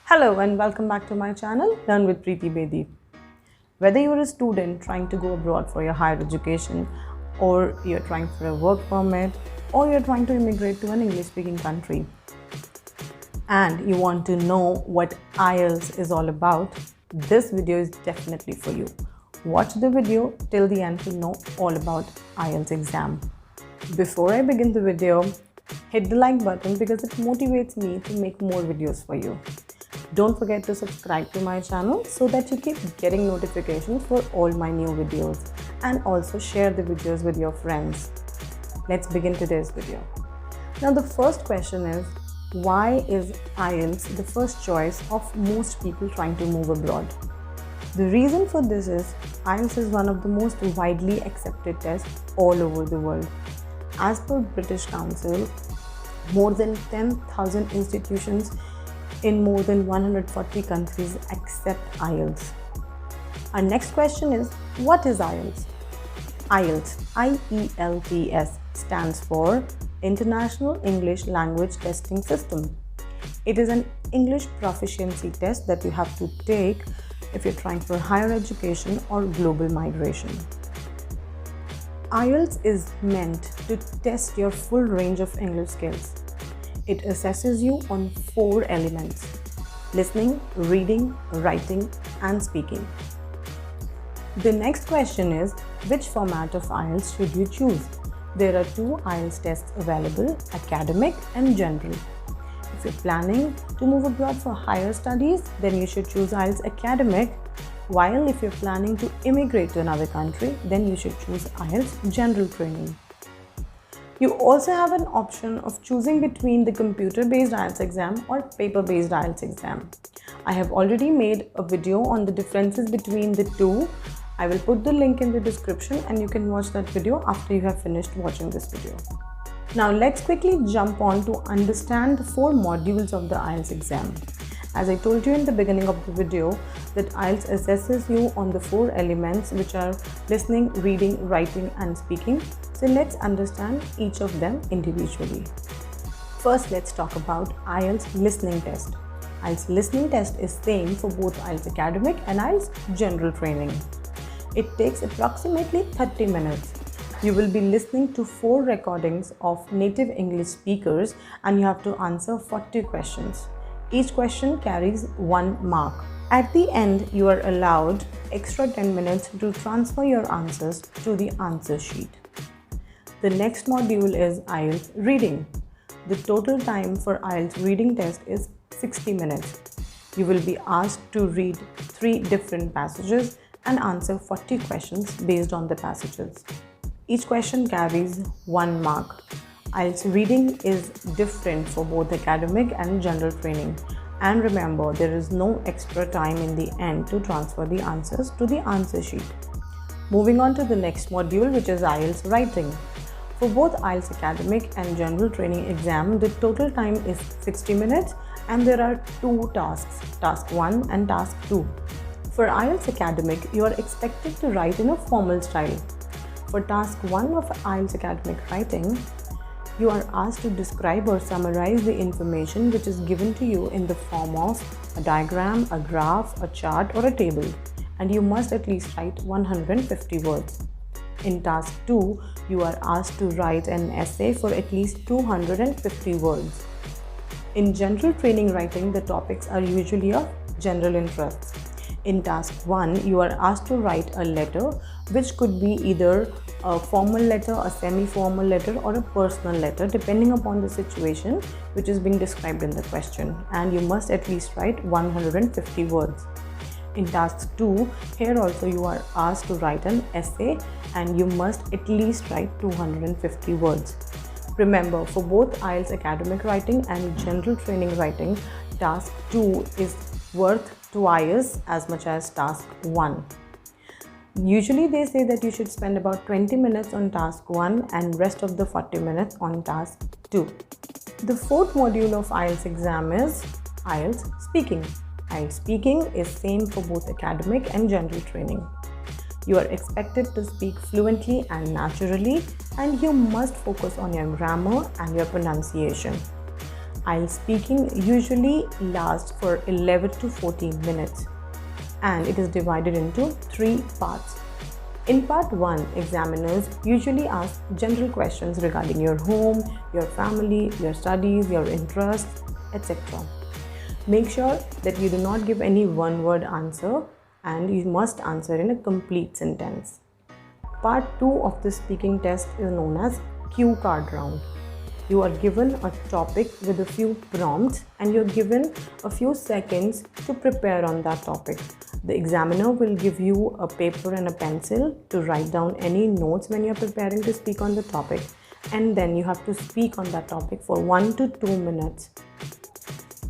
Hello and welcome back to my channel, Learn with Preeti Bedi. Whether you're a student trying to go abroad for your higher education, or you're trying for a work permit, or you're trying to immigrate to an English-speaking country, and you want to know what IELTS is all about, this video is definitely for you. Watch the video till the end to know all about IELTS exam. Before I begin the video, hit the like button because it motivates me to make more videos for you. Don't forget to subscribe to my channel so that you keep getting notifications for all my new videos, and also share the videos with your friends. Let's begin today's video. Now the first question is, why is IELTS the first choice of most people trying to move abroad? The reason for this is IELTS is one of the most widely accepted tests all over the world. As per British Council, more than 10,000 institutions in more than 140 countries accept IELTS. Our next question is, what is IELTS? IELTS, IELTS, stands for International English Language Testing System. It is an English proficiency test that you have to take if you're trying for higher education or global migration. IELTS is meant to test your full range of English skills. It assesses you on 4 elements: listening, reading, writing, and speaking. The next question is, which format of IELTS should you choose? There are 2 IELTS tests available, academic and general. If you're planning to move abroad for higher studies, then you should choose IELTS academic, while if you're planning to immigrate to another country, then you should choose IELTS general training. You also have an option of choosing between the computer-based IELTS exam or paper-based IELTS exam. I have already made a video on the differences between the two. I will put the link in the description and you can watch that video after you have finished watching this video. Now let's quickly jump on to understand the 4 modules of the IELTS exam. As I told you in the beginning of the video, that IELTS assesses you on the 4 elements, which are listening, reading, writing, and speaking. So let's understand each of them individually. First, let's talk about IELTS listening test. IELTS listening test is same for both IELTS academic and IELTS general training. It takes approximately 30 minutes. You will be listening to 4 recordings of native English speakers and you have to answer 40 questions. Each question carries 1 mark. At the end, you are allowed extra 10 minutes to transfer your answers to the answer sheet. The next module is IELTS reading. The total time for IELTS reading test is 60 minutes. You will be asked to read 3 different passages and answer 40 questions based on the passages. Each question carries 1 mark. IELTS reading is different for both academic and general training. And remember, there is no extra time in the end to transfer the answers to the answer sheet. Moving on to the next module, which is IELTS writing. For both IELTS academic and general training exam, the total time is 60 minutes and there are 2 tasks, task 1 and task 2. For IELTS academic, you are expected to write in a formal style. For task 1 of IELTS academic writing, you are asked to describe or summarize the information which is given to you in the form of a diagram, a graph, a chart, or a table, and you must at least write 150 words. In task 2, you are asked to write an essay for at least 250 words. In general training writing, the topics are usually of general interest. In task 1, you are asked to write a letter, which could be either a formal letter, a semi-formal letter, or a personal letter, depending upon the situation which is being described in the question, and you must at least write 150 words. In task 2, here also you are asked to write an essay and you must at least write 250 words. Remember, for both IELTS academic writing and general training writing, task 2 is worth twice as much as task 1. Usually they say that you should spend about 20 minutes on task 1 and rest of the 40 minutes on task 2. The 4th module of IELTS exam is IELTS speaking. IELTS speaking is same for both academic and general training. You are expected to speak fluently and naturally, and you must focus on your grammar and your pronunciation. IELTS speaking usually lasts for 11 to 14 minutes and it is divided into 3 parts. In part 1, examiners usually ask general questions regarding your home, your family, your studies, your interests, etc. Make sure that you do not give any one-word answer and you must answer in a complete sentence. Part 2 of the speaking test is known as cue card round. You are given a topic with a few prompts and you're given a few seconds to prepare on that topic. The examiner will give you a paper and a pencil to write down any notes when you're preparing to speak on the topic, and then you have to speak on that topic for 1 to 2 minutes.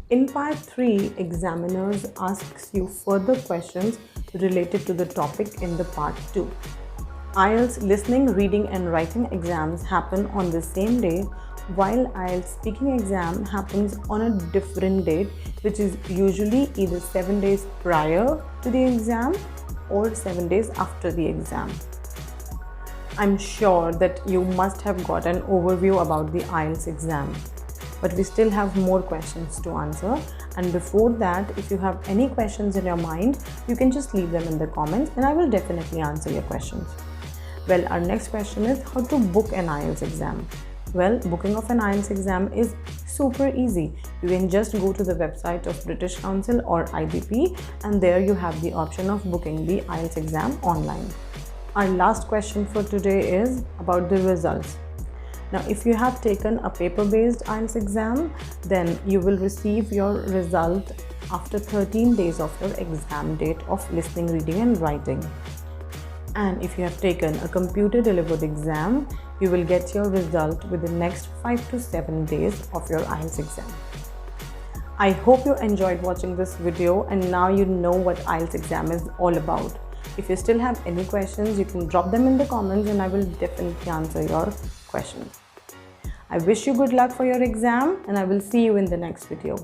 In part 3, examiners asks you further questions related to the topic in the part 2. IELTS listening, reading and writing exams happen on the same day, while IELTS speaking exam happens on a different date, which is usually either 7 days prior to the exam or 7 days after the exam. I'm sure that you must have got an overview about the IELTS exam, but we still have more questions to answer. And before that, if you have any questions in your mind, you can just leave them in the comments and I will definitely answer your questions. Well, our next question is how to book an IELTS exam. Well, booking of an IELTS exam is super easy. You can just go to the website of British Council or IBP and there you have the option of booking the IELTS exam online. Our last question for today is about the results. Now, if you have taken a paper-based IELTS exam, then you will receive your result after 13 days of your exam date of listening, reading and writing. And if you have taken a computer-delivered exam, you will get your result within the next 5 to 7 days of your IELTS exam. I hope you enjoyed watching this video and now you know what IELTS exam is all about. If you still have any questions, you can drop them in the comments and I will definitely answer your questions. I wish you good luck for your exam and I will see you in the next video.